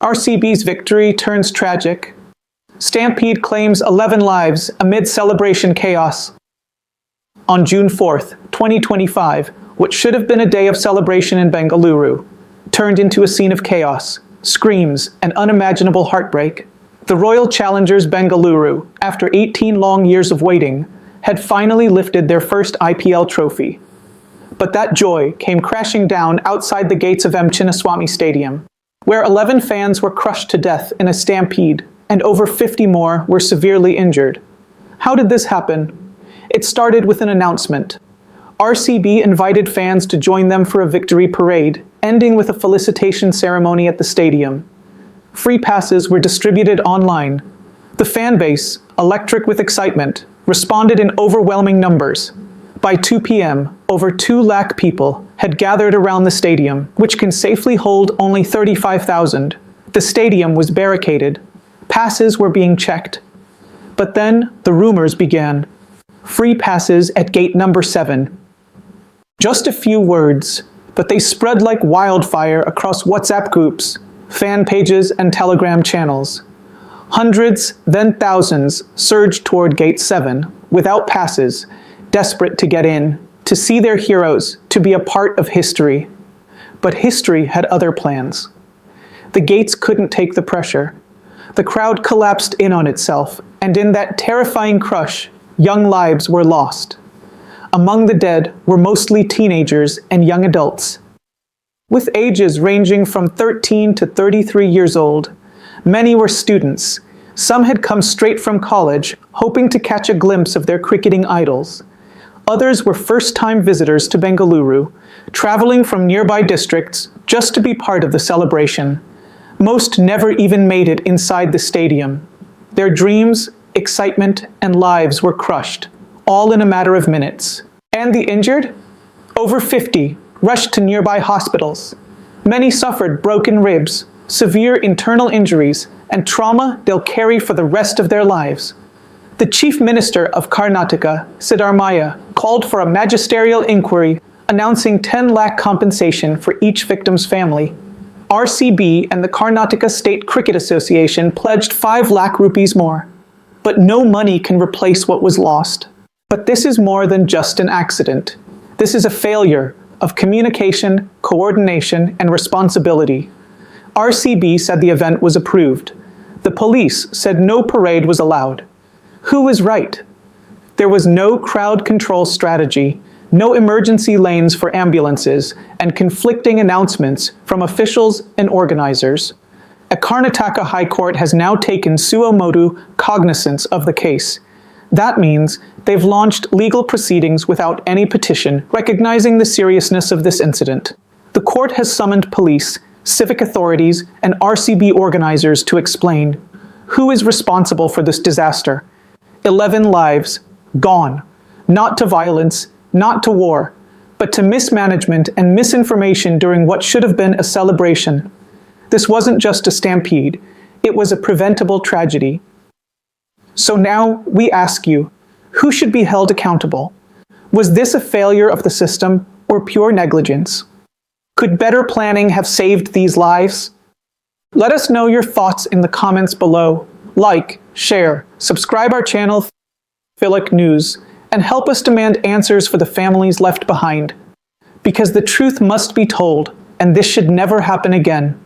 RCB's victory turns tragic. Stampede claims 11 lives amid celebration chaos. On June 4th, 2025, what should have been a day of celebration in Bengaluru turned into a scene of chaos, screams, and unimaginable heartbreak. The Royal Challengers Bengaluru, after 18 long years of waiting, had finally lifted their first IPL trophy. But that joy came crashing down outside the gates of M. Chinnaswamy Stadium, where 11 fans were crushed to death in a stampede, and over 50 more were severely injured. How did this happen? It started with an announcement. RCB invited fans to join them for a victory parade, ending with a felicitation ceremony at the stadium. Free passes were distributed online. The fan base, electric with excitement, responded in overwhelming numbers. By 2 p.m., over 2 lakh people had gathered around the stadium, which can safely hold only 35,000. The stadium was barricaded. Passes were being checked. But then the rumors began. Free passes at gate number 7. Just a few words, but they spread like wildfire across WhatsApp groups, fan pages, and Telegram channels. Hundreds, then thousands, surged toward gate 7, without passes, desperate to get in, to see their heroes, to be a part of history. But history had other plans. The gates couldn't take the pressure. The crowd collapsed in on itself, and in that terrifying crush, young lives were lost. Among the dead were mostly teenagers and young adults. With ages ranging from 13 to 33 years old, many were students. Some had come straight from college, hoping to catch a glimpse of their cricketing idols. Others were first-time visitors to Bengaluru, traveling from nearby districts just to be part of the celebration. Most never even made it inside the stadium. Their dreams, excitement, and lives were crushed, all in a matter of minutes. And the injured? Over 50 rushed to nearby hospitals. Many suffered broken ribs, severe internal injuries, and trauma they'll carry for the rest of their lives. The Chief Minister of Karnataka, Siddaramaiah, called for a magisterial inquiry, announcing 10 lakh compensation for each victim's family. RCB and the Karnataka State Cricket Association pledged 5 lakh rupees more. But no money can replace what was lost. But this is more than just an accident. This is a failure of communication, coordination, and responsibility. RCB said the event was approved. The police said no parade was allowed. Who was right? There was no crowd control strategy, no emergency lanes for ambulances, and conflicting announcements from officials and organizers. A Karnataka High Court has now taken suo motu cognizance of the case. That means they've launched legal proceedings without any petition, recognizing the seriousness of this incident. The court has summoned police, civic authorities, and RCB organizers to explain who is responsible for this disaster. 11 lives, gone. Not to violence, not to war, but to mismanagement and misinformation during what should have been a celebration. This wasn't just a stampede, it was a preventable tragedy. So now we ask you, who should be held accountable? Was this a failure of the system or pure negligence? Could better planning have saved these lives? Let us know your thoughts in the comments below. Like, share, subscribe our channel, Thilak News, and help us demand answers for the families left behind. Because the truth must be told, and this should never happen again.